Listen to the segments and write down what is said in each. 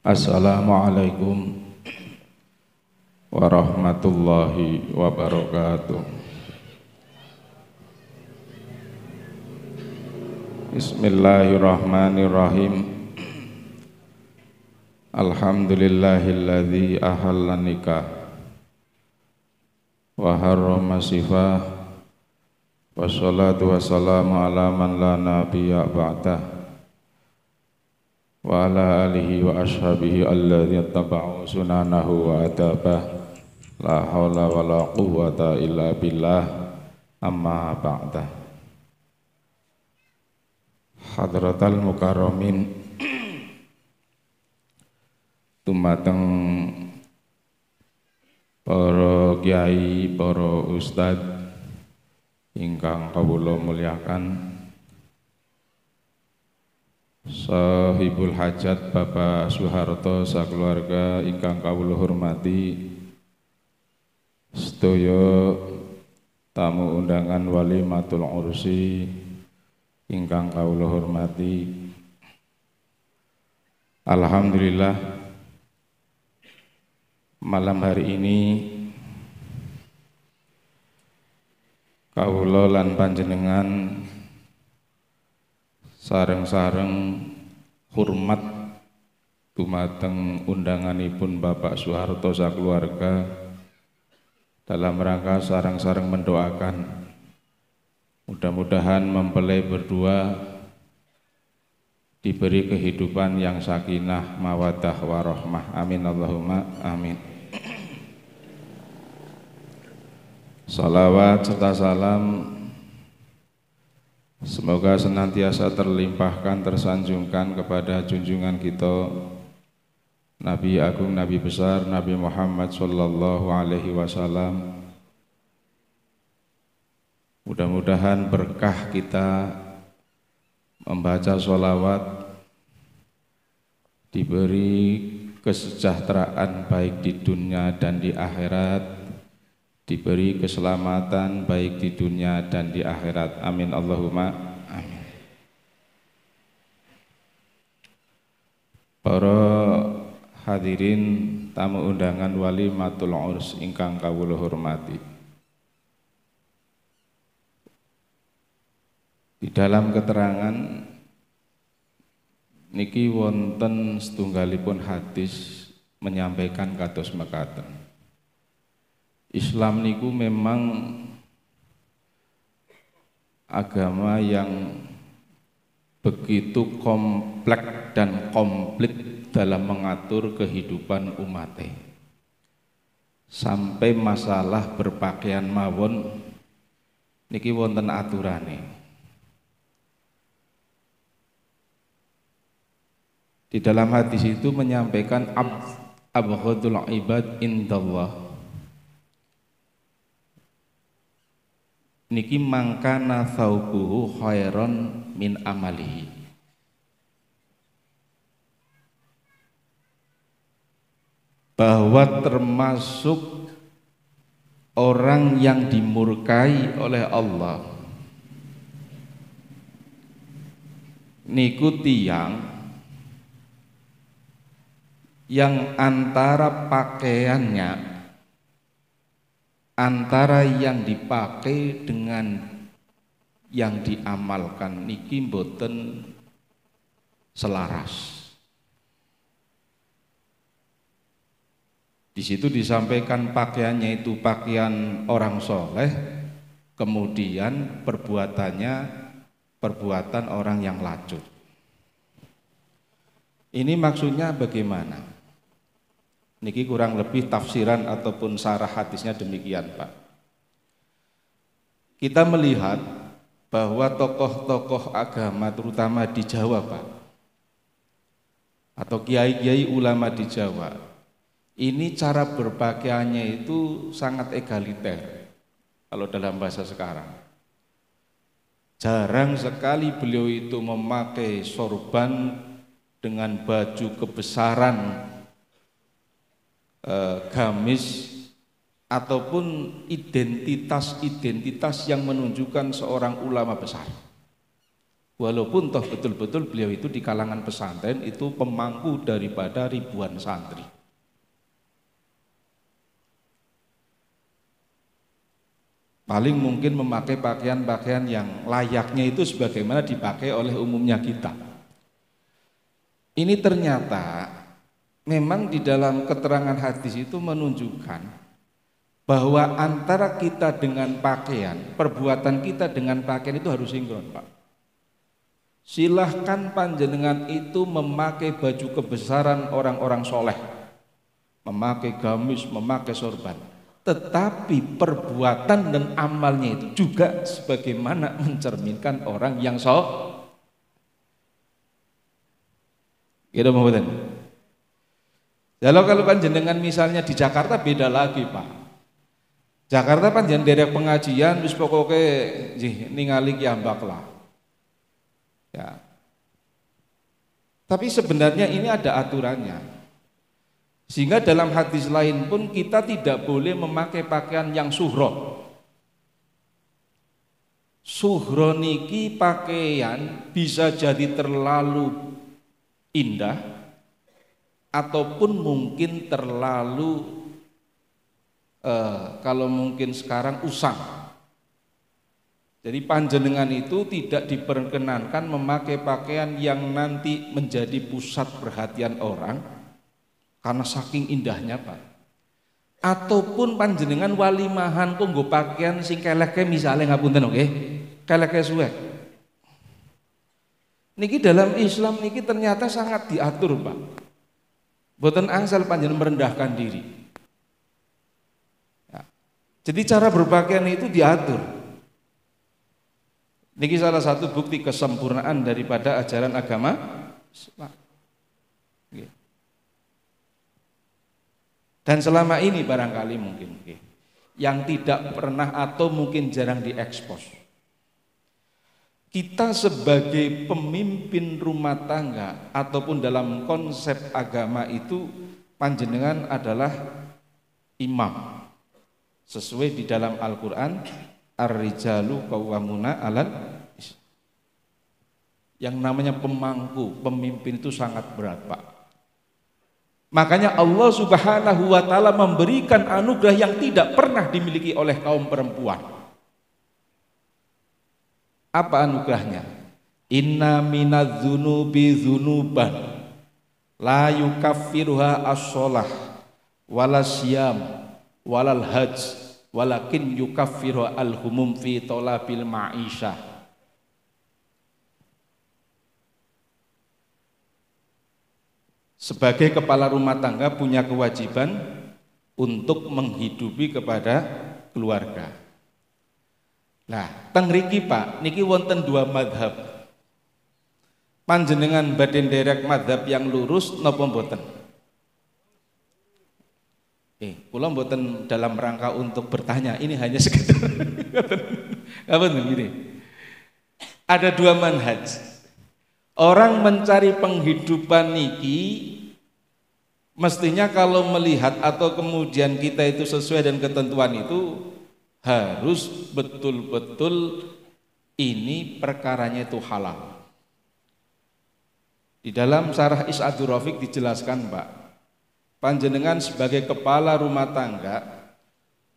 Assalamualaikum warahmatullahi wabarakatuh. Bismillahirrahmanirrahim. Alhamdulillahilladzi ahalla nikah wa harrama sifah, wassalatu wassalamu ala man la nabiyya ba'dah wa ala alihi wa ashabihi alladzi ittaba'u sunanahu wa adabah, la haula wa la quwwata illa billah, amma ba'dah. Hadratal mukarramin, tumateng para kiai, para ustad ingkang kawula mulyakan, sahibul hajat Bapak Soeharto sakeluarga ingkang kawula hormati, sedaya tamu undangan walimatul ursi ingkang kawula hormati. Alhamdulillah, malam hari ini kawula lan panjenengan sareng-sareng hormat dumateng undanganipun Bapak Soeharto sakeluarga dalam rangka sareng-sareng mendoakan mudah-mudahan mempelai berdua diberi kehidupan yang sakinah, mawaddah, warahmah. Amin Allahumma amin. Salawat serta salam semoga senantiasa terlimpahkan, tersanjungkan kepada junjungan kita Nabi Agung, Nabi besar, Nabi Muhammad sallallahu alaihi wasallam. Mudah-mudahan berkah kita membaca sholawat, diberi kesejahteraan baik di dunia dan di akhirat, diberi keselamatan baik di dunia dan di akhirat. Amin Allahumma amin. Para hadirin tamu undangan walimatul urs ingkang kawula hormati, di dalam keterangan niki wonten setunggalipun hadis menyampaikan kados mekaten. Islam niku memang agama yang begitu kompleks dan komplit dalam mengatur kehidupan umatnya. Sampai masalah berpakaian mawon niki wonten aturane. Di dalam hadis itu menyampaikan abghadul ibad indallah niki mangkana thawbuhu khairon min amalihi. Bahwa termasuk orang yang dimurkai oleh Allah niku tiyang yang antara pakaiannya, antara yang dipakai dengan yang diamalkan niki mboten selaras. Di situ disampaikan pakaiannya itu pakaian orang soleh, kemudian perbuatannya perbuatan orang yang lacut. Ini maksudnya bagaimana? Niki kurang lebih tafsiran ataupun sarah hadisnya demikian, Pak. Kita melihat bahwa tokoh-tokoh agama terutama di Jawa, Pak, atau kiai-kiai ulama di Jawa, ini cara berpakaiannya itu sangat egaliter kalau dalam bahasa sekarang. Jarang sekali beliau itu memakai sorban dengan baju kebesaran, gamis ataupun identitas yang menunjukkan seorang ulama besar. Walaupun toh betul-betul beliau itu di kalangan pesantren itu pemangku daripada ribuan santri. Paling mungkin memakai pakaian-pakaian yang layaknya itu sebagaimana dipakai oleh umumnya kita. Ini ternyata memang di dalam keterangan hadis itu menunjukkan bahwa antara kita dengan pakaian, perbuatan kita dengan pakaian itu harus sinkron, Pak. Silahkan panjenengan itu memakai baju kebesaran orang-orang soleh, memakai gamis, memakai sorban, tetapi perbuatan dan amalnya itu juga sebagaimana mencerminkan orang yang gitu mboten. Kalau panjenengan misalnya di Jakarta beda lagi, Pak. Jakarta panjenengan derek pengajian wis pokoke ningali kiambak lah. Ya. Tapi sebenarnya ini ada aturannya. Sehingga dalam hadis lain pun kita tidak boleh memakai pakaian yang suhro. Suhro niki pakaian bisa jadi terlalu indah ataupun mungkin terlalu kalau mungkin sekarang usang. Jadi panjenengan itu tidak diperkenankan memakai pakaian yang nanti menjadi pusat perhatian orang karena saking indahnya, Pak. Ataupun panjenengan walimahan kok nggo pakaian sing keleke misalnya ngapunten oke, keleke suwek. Niki dalam Islam niki ternyata sangat diatur, Pak. Boten angsal panjenengan merendahkan diri. Ya. Jadi cara berpakaian itu diatur. Niki salah satu bukti kesempurnaan daripada ajaran agama Islam. Dan selama ini barangkali mungkin yang tidak pernah atau mungkin jarang diekspos. Kita sebagai pemimpin rumah tangga ataupun dalam konsep agama itu panjenengan adalah imam. Sesuai di dalam Al-Qur'an, ar-rijalu qawwamuna 'alal nisa. Yang namanya pemangku, pemimpin itu sangat berat, Pak. Makanya Allah Subhanahu wa taala memberikan anugerah yang tidak pernah dimiliki oleh kaum perempuan. Apa anugerahnya? Inna minadz-dzunubi dzunuban la yukaffiruha as-shalah wala siyam walal hajj walakin yukaffiru al-humum fi talabil ma'isyah. Sebagai kepala rumah tangga punya kewajiban untuk menghidupi kepada keluarga. Nah, teng mriki Pak, niki wonten dua madhab. Panjenengan badhe nderek madhab yang lurus napa mboten? Kula mboten dalam rangka untuk bertanya, ini hanya sekedar apa begini. Ada dua manhaj. Orang mencari penghidupan niki mestinya kalau melihat atau kemudian kita itu sesuai dengan ketentuan itu harus betul-betul ini perkaranya itu halal. Di dalam Syarah Is'adur Rafiq dijelaskan, Pak, panjenengan sebagai kepala rumah tangga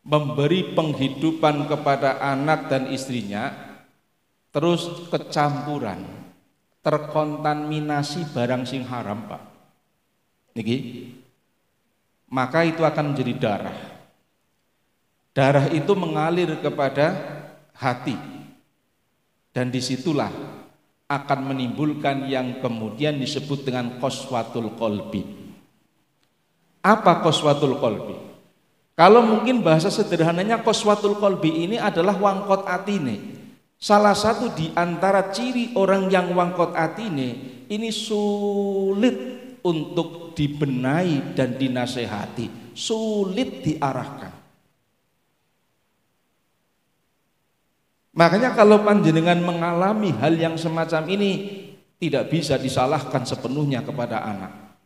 memberi penghidupan kepada anak dan istrinya terus kecampuran terkontaminasi barang sing haram, Pak. Niki, maka itu akan menjadi darah. Darah itu mengalir kepada hati, dan disitulah akan menimbulkan yang kemudian disebut dengan qaswatul qalbi. Apa qaswatul qalbi? Kalau mungkin bahasa sederhananya qaswatul qalbi ini adalah wangkot atine. Salah satu di antara ciri orang yang wangkot atine ini sulit untuk dibenahi dan dinasehati, sulit diarahkan. Makanya kalau panjenengan mengalami hal yang semacam ini tidak bisa disalahkan sepenuhnya kepada anak.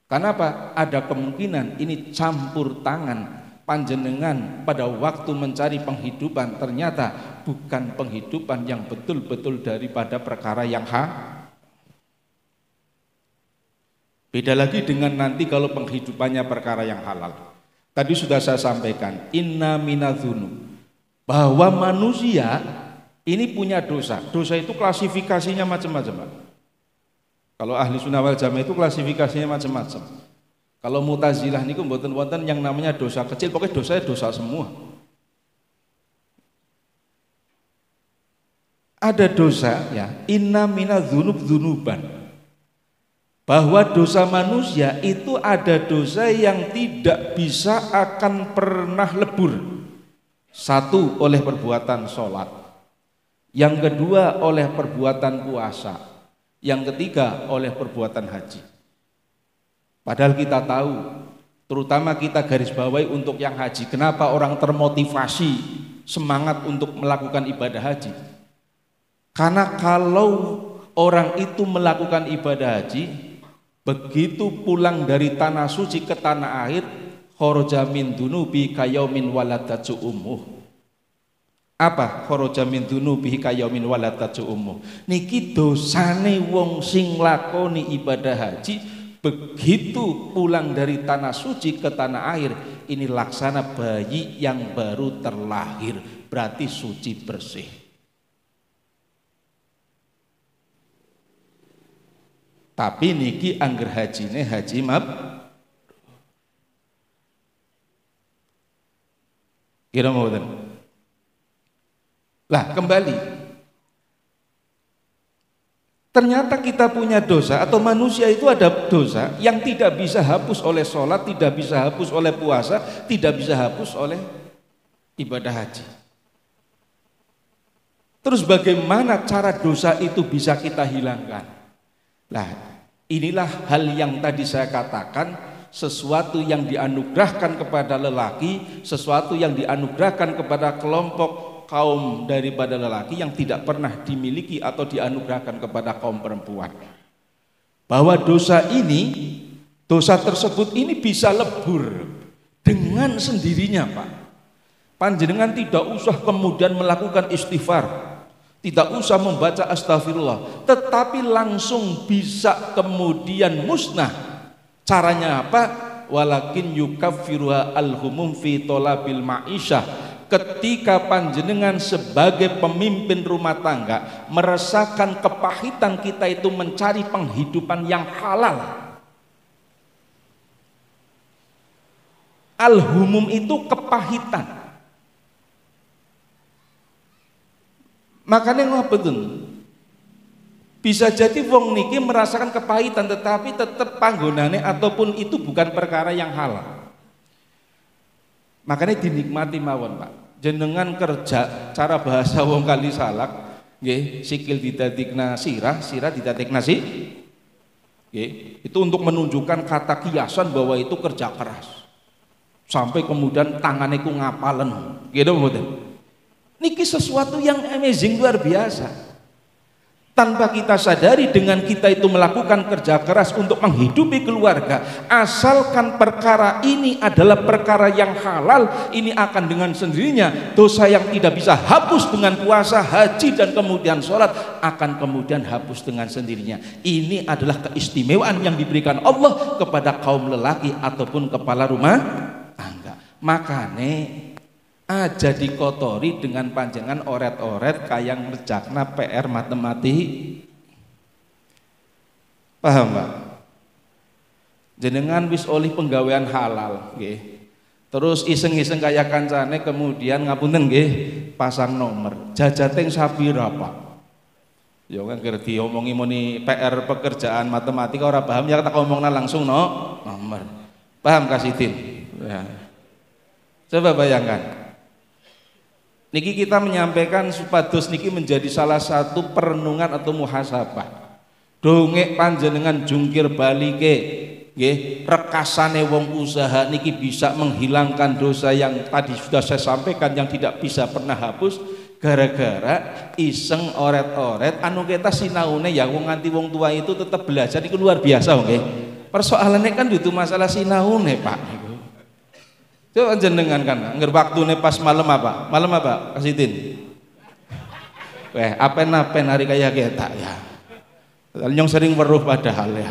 Karena apa? Ada kemungkinan ini campur tangan panjenengan pada waktu mencari penghidupan ternyata bukan penghidupan yang betul-betul daripada perkara yang beda lagi dengan nanti kalau penghidupannya perkara yang halal. Tadi sudah saya sampaikan, inna minadzunub, bahwa manusia ini punya dosa. Dosa itu klasifikasinya macam-macam, Pak. Kalau ahli sunnah wal jamaah itu klasifikasinya macam-macam. Kalau Mu'tazilah niku mboten-wonten yang namanya dosa kecil, pokoknya dosa semua. Ada dosa ya, inna minadzunub dzunuban. Bahwa dosa manusia itu ada dosa yang tidak bisa akan pernah lebur. Satu, oleh perbuatan sholat. Yang kedua, oleh perbuatan puasa. Yang ketiga, oleh perbuatan haji. Padahal kita tahu, terutama kita garis bawahi untuk yang haji, kenapa orang termotivasi semangat untuk melakukan ibadah haji? Karena kalau orang itu melakukan ibadah haji, begitu pulang dari tanah suci ke tanah air, kharaja min dunubi kayaumin waladatu ummuh. Apa kharaja min dunubi kayaumin waladatu ummuh? Niki dosane wong sing lakoni ibadah haji, begitu pulang dari tanah suci ke tanah air, ini laksana bayi yang baru terlahir, berarti suci bersih. Tapi niki angger hajine haji kira mboten. Lah kembali, ternyata kita punya dosa atau manusia itu ada dosa yang tidak bisa hapus oleh sholat, tidak bisa hapus oleh puasa, tidak bisa hapus oleh ibadah haji. Terus bagaimana cara dosa itu bisa kita hilangkan? Nah, inilah hal yang tadi saya katakan, sesuatu yang dianugerahkan kepada lelaki, sesuatu yang dianugerahkan kepada kelompok kaum daripada lelaki yang tidak pernah dimiliki atau dianugerahkan kepada kaum perempuan. Bahwa dosa tersebut ini bisa lebur dengan sendirinya, Pak. Panjenengan tidak usah kemudian melakukan istighfar, tidak usah membaca astagfirullah, tetapi langsung bisa kemudian musnah. Caranya apa? Walakin yukaffiruha al-humum fi thalabil ma'isyah. Ketika panjenengan sebagai pemimpin rumah tangga merasakan kepahitan kita itu mencari penghidupan yang halal. Al-humum itu kepahitan. Makanya ngoten, bisa jadi wong niki merasakan kepahitan tetapi tetap panggonane ataupun itu bukan perkara yang halal. Makanya dinikmati mawon, Pak. Jenengan kerja cara bahasa wong kali salak, nggih, sikil didadekna sirah, sirah didadekna nggih. Itu untuk menunjukkan kata kiasan bahwa itu kerja keras. Sampai kemudian tangannya ku ngapalen. Gitu mboten? Niki sesuatu yang amazing, luar biasa. Tanpa kita sadari, dengan kita itu melakukan kerja keras untuk menghidupi keluarga, asalkan perkara ini adalah perkara yang halal, ini akan dengan sendirinya dosa yang tidak bisa hapus dengan puasa, haji dan kemudian sholat akan kemudian hapus dengan sendirinya. Ini adalah keistimewaan yang diberikan Allah kepada kaum lelaki ataupun kepala rumah tangga. Makanya aja dikotori dengan panjangan oret-oret kayak ngerjakna PR matematik. Paham, Pak? Jenengan wis oleh penggawean halal nggih. Terus iseng-iseng kayak kancane kemudian ngapunten nggih, pasang nomor. Jajateng sabira, Pak? Ya kan ngerti omongi muni PR pekerjaan matematika ora paham ya tak omongna langsung nomor. Paham Kasidin? Ya. Coba bayangkan. Niki kita menyampaikan supados niki menjadi salah satu perenungan atau muhasabah. Dongek panjenengan jungkir balike nggih, rekasane wong usaha niki bisa menghilangkan dosa yang tadi sudah saya sampaikan yang tidak bisa pernah hapus gara-gara iseng oret-oret anu kita sinaune ya wong nganti wong tua itu tetap belajar itu luar biasa nggih. Persoalannya kan itu masalah sinaune, Pak. Coba jenengan kan, ngger waktune pas malam apa? Malam apa? Kasitin. Weh, apen-apen hari kaya kita ya. Yang sering weruh padahal ya.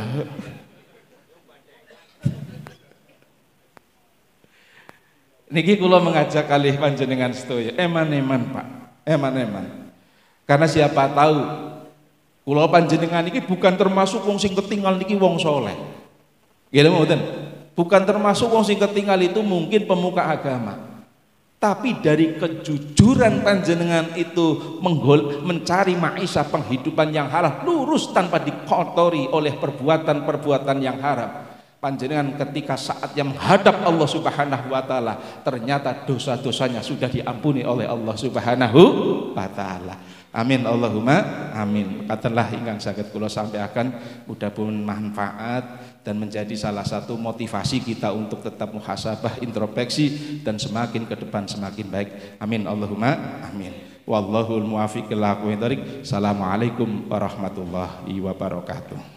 Niki kula mengajak kalih panjenengan sedaya, eman-eman Pak, eman-eman. Karena siapa tahu kula panjenengan niki bukan termasuk wong sing ketinggal niki wong soleh. Nggih mboten? Bukan termasuk wong sing ketinggal itu mungkin pemuka agama. Tapi dari kejujuran panjenengan itu mencari maisha penghidupan yang halal lurus tanpa dikotori oleh perbuatan-perbuatan yang haram. Panjenengan ketika saat yang menghadap Allah Subhanahu wa taala ternyata dosa-dosanya sudah diampuni oleh Allah Subhanahu wa taala. Amin Allahumma amin. Katalah ingkang saged kula sampaikan mudah-mudahan manfaat dan menjadi salah satu motivasi kita untuk tetap muhasabah, introspeksi dan semakin ke depan semakin baik. Amin Allahumma amin. Wallahul muwaffiq ila aqwamit thoriq. Assalamualaikum warahmatullahi wabarakatuh.